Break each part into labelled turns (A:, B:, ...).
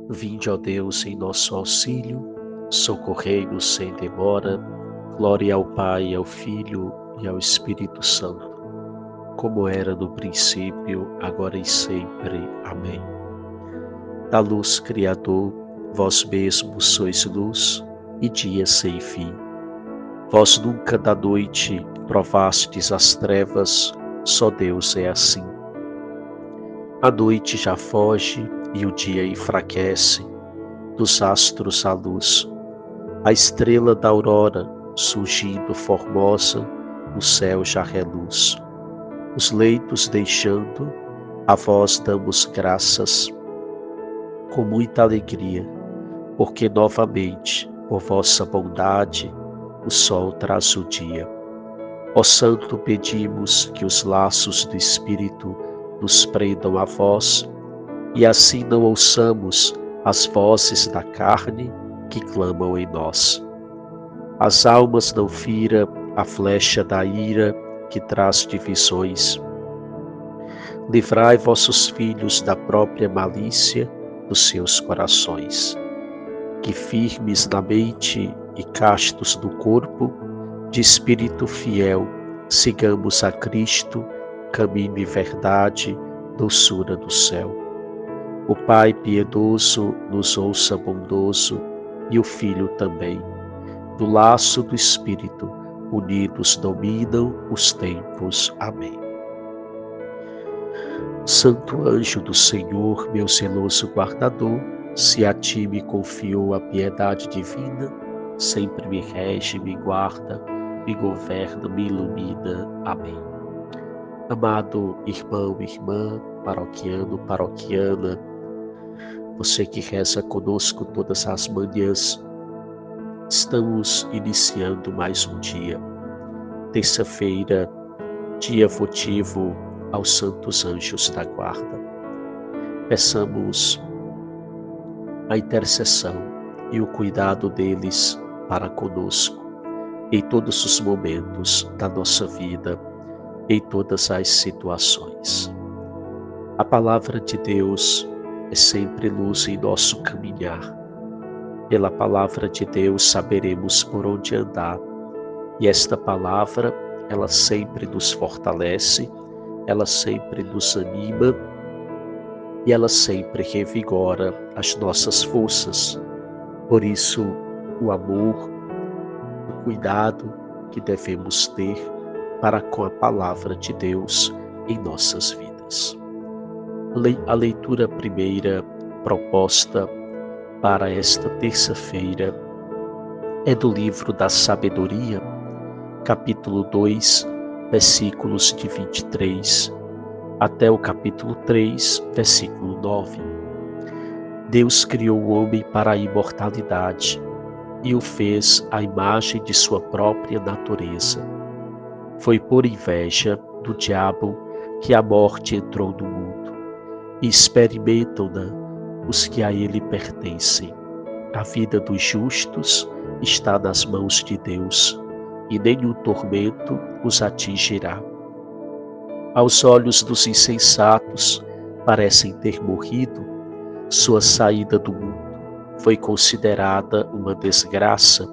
A: Vinde, ó Deus, em nosso auxílio, socorrei-nos sem demora. Glória ao Pai, ao Filho e ao Espírito Santo, como era no princípio, agora e sempre. Amém. Da luz, Criador, vós mesmos sois luz e dia sem fim. Vós nunca da noite provastes as trevas, só Deus é assim. A noite já foge e o dia enfraquece, dos astros a luz. A estrela da aurora, surgindo formosa, no céu já reluz. Os leitos deixando, a vós damos graças, com muita alegria, porque novamente, por vossa bondade, o sol traz o dia. Ó Santo, pedimos que os laços do Espírito nos prendam a vós, e assim não ouçamos as vozes da carne que clamam em nós. As almas não fira a flecha da ira que traz divisões. Livrai vossos filhos da própria malícia dos seus corações. Que firmes na mente e castos do corpo, de espírito fiel, sigamos a Cristo, caminho e verdade, doçura do céu. O Pai piedoso nos ouça bondoso, e o Filho também. Do laço do Espírito, unidos dominam os tempos. Amém. Santo anjo do Senhor, meu zeloso guardador, se a ti me confiou a piedade divina, sempre me rege, me guarda, me governa, me ilumina. Amém. Amado irmão, irmã, paroquiano, paroquiana, você que reza conosco todas as manhãs, estamos iniciando mais um dia, terça-feira, dia votivo aos santos anjos da guarda. Peçamos a intercessão e o cuidado deles para conosco, em todos os momentos da nossa vida, em todas as situações. A palavra de Deus é sempre luz em nosso caminhar. Pela palavra de Deus saberemos por onde andar. E esta palavra, ela sempre nos fortalece, ela sempre nos anima e ela sempre revigora as nossas forças. Por isso, o amor, o cuidado que devemos ter para com a palavra de Deus em nossas vidas. A leitura primeira proposta para esta terça-feira é do livro da Sabedoria, capítulo 2, versículos de 23 até o capítulo 3, versículo 9. Deus criou o homem para a imortalidade e o fez à imagem de sua própria natureza. Foi por inveja do diabo que a morte entrou no mundo, e experimentam-na os que a ele pertencem. A vida dos justos está nas mãos de Deus, e nenhum tormento os atingirá. Aos olhos dos insensatos parecem ter morrido, sua saída do mundo foi considerada uma desgraça,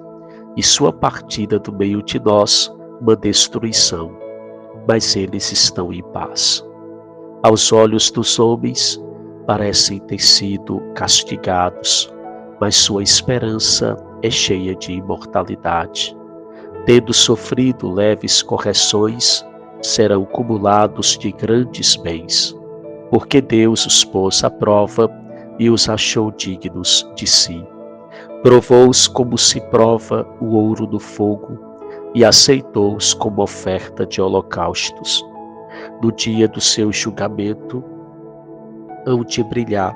A: e sua partida do meio de nós uma destruição, mas eles estão em paz. Aos olhos dos homens parecem ter sido castigados, mas sua esperança é cheia de imortalidade. Tendo sofrido leves correções, serão cumulados de grandes bens, porque Deus os pôs à prova e os achou dignos de si. Provou-os como se prova o ouro no fogo, e aceitou-os como oferta de holocaustos. No dia do seu julgamento, hão de brilhar,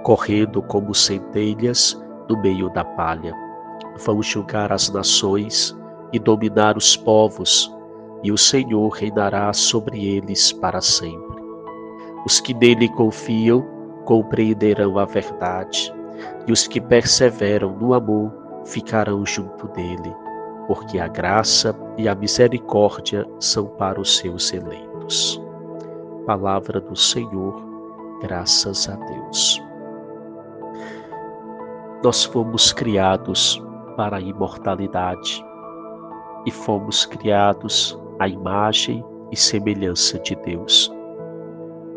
A: correndo como centelhas no meio da palha. Vão julgar as nações e dominar os povos, e o Senhor reinará sobre eles para sempre. Os que nele confiam compreenderão a verdade, e os que perseveram no amor ficarão junto dele, porque a graça e a misericórdia são para os seus eleitos. Palavra do Senhor, graças a Deus. Nós fomos criados para a imortalidade e fomos criados à imagem e semelhança de Deus.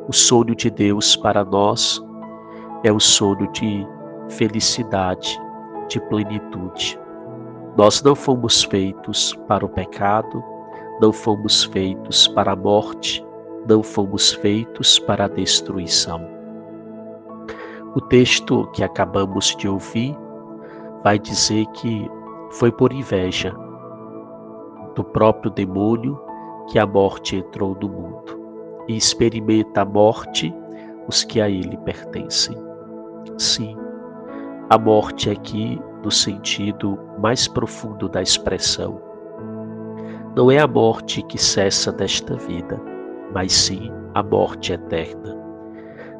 A: O sonho de Deus para nós é o sonho de felicidade, de plenitude. Nós não fomos feitos para o pecado, não fomos feitos para a morte, não fomos feitos para a destruição. O texto que acabamos de ouvir vai dizer que foi por inveja do próprio demônio que a morte entrou no mundo e experimenta a morte os que a ele pertencem. Sim, a morte aqui no sentido mais profundo da expressão. Não é a morte que cessa desta vida, mas sim a morte eterna.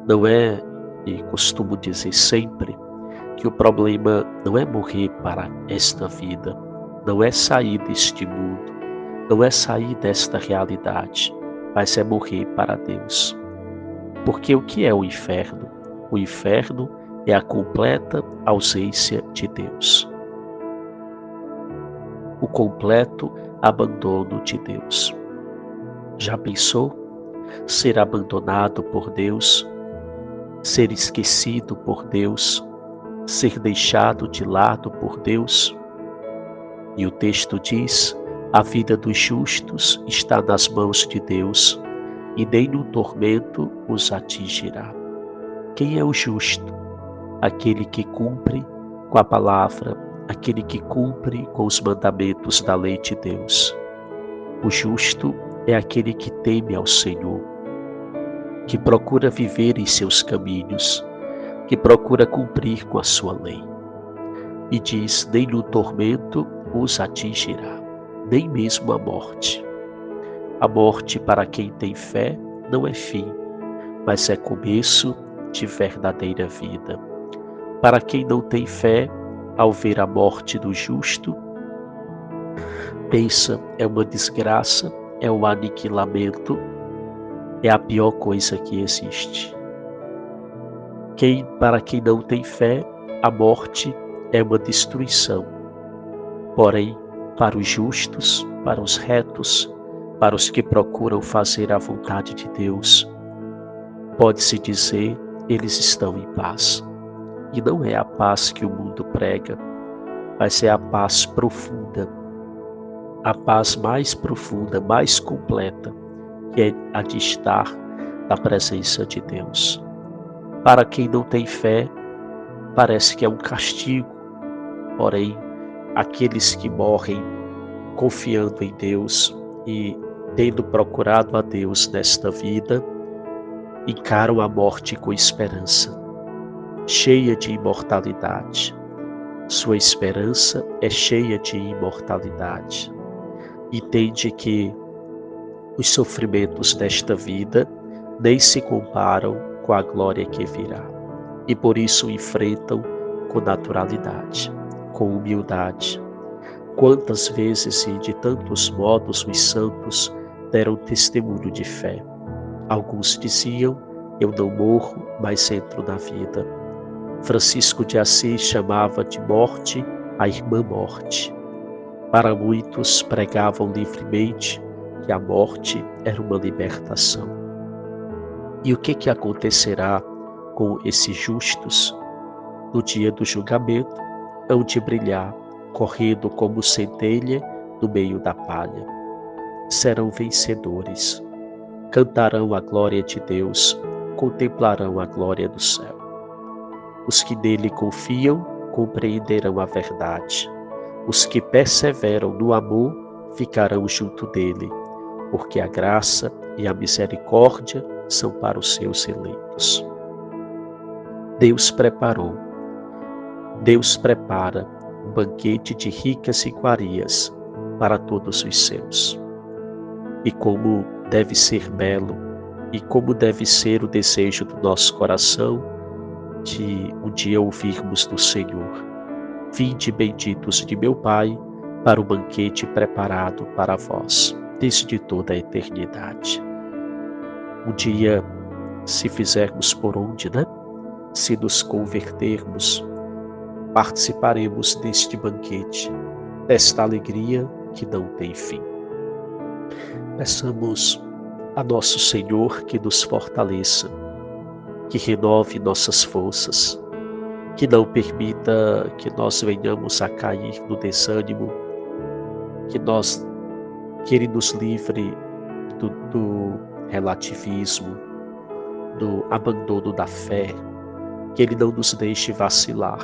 A: Não é, e costumo dizer sempre, que o problema não é morrer para esta vida, não é sair deste mundo, não é sair desta realidade, mas é morrer para Deus. Porque o que é o inferno? O inferno é a completa ausência de Deus. O completo abandono de Deus. Já pensou? Ser abandonado por Deus, ser esquecido por Deus, ser deixado de lado por Deus? E o texto diz: a vida dos justos está nas mãos de Deus, e nem no tormento os atingirá. Quem é o justo? Aquele que cumpre com a palavra, aquele que cumpre com os mandamentos da lei de Deus. O justo é aquele que teme ao Senhor, que procura viver em seus caminhos, que procura cumprir com a sua lei. E diz: nem no tormento os atingirá, nem mesmo a morte. A morte, para quem tem fé, não é fim, mas é começo de verdadeira vida. Para quem não tem fé, ao ver a morte do justo, pensa: é uma desgraça, é um aniquilamento, é a pior coisa que existe. Para quem não tem fé, a morte é uma destruição. Porém, para os justos, para os retos, para os que procuram fazer a vontade de Deus, pode-se dizer, eles estão em paz. E não é a paz que o mundo prega, mas é a paz profunda, a paz mais profunda, mais completa, que é a de estar na presença de Deus. Para quem não tem fé, parece que é um castigo, porém, aqueles que morrem confiando em Deus e tendo procurado a Deus nesta vida, encaram a morte com esperança, cheia de imortalidade. Sua esperança é cheia de imortalidade. Entende que os sofrimentos desta vida nem se comparam com a glória que virá. E por isso enfrentam com naturalidade, com humildade. Quantas vezes e de tantos modos os santos deram testemunho de fé. Alguns diziam: eu não morro, mas entro na vida. Francisco de Assis chamava de morte a irmã morte. Para muitos pregavam livremente que a morte era uma libertação. E o que acontecerá com esses justos? No dia do julgamento, hão de brilhar, correndo como centelha no meio da palha. Serão vencedores, cantarão a glória de Deus, contemplarão a glória do céu. Os que nele confiam compreenderão a verdade. Os que perseveram no amor ficarão junto dele, porque a graça e a misericórdia são para os seus eleitos. Deus prepara um banquete de ricas iguarias para todos os seus. E como deve ser belo, e como deve ser o desejo do nosso coração, de um dia ouvirmos do Senhor: vinde benditos de meu Pai, para o banquete preparado para vós, desde toda a eternidade. Um dia, se fizermos por onde, se nos convertermos, participaremos deste banquete, desta alegria que não tem fim. Peçamos a nosso Senhor que nos fortaleça, que renove nossas forças, que não permita que nós venhamos a cair no desânimo, que Ele nos livre do relativismo, do abandono da fé, que Ele não nos deixe vacilar,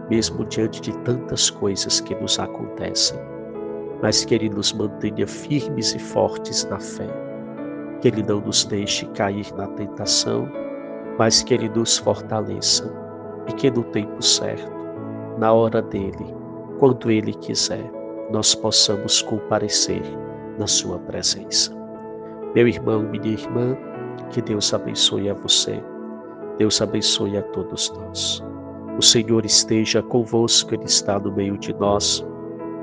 A: mesmo diante de tantas coisas que nos acontecem, mas que Ele nos mantenha firmes e fortes na fé, que Ele não nos deixe cair na tentação, mas que Ele nos fortaleça e que no tempo certo, na hora dEle, quando Ele quiser, nós possamos comparecer na sua presença. Meu irmão, minha irmã, que Deus abençoe a você, Deus abençoe a todos nós. O Senhor esteja convosco, Ele está no meio de nós.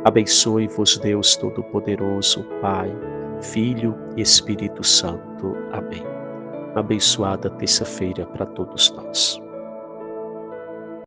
A: Abençoe-vos Deus Todo-Poderoso, Pai, Filho e Espírito Santo. Amém. Abençoada terça-feira para todos nós.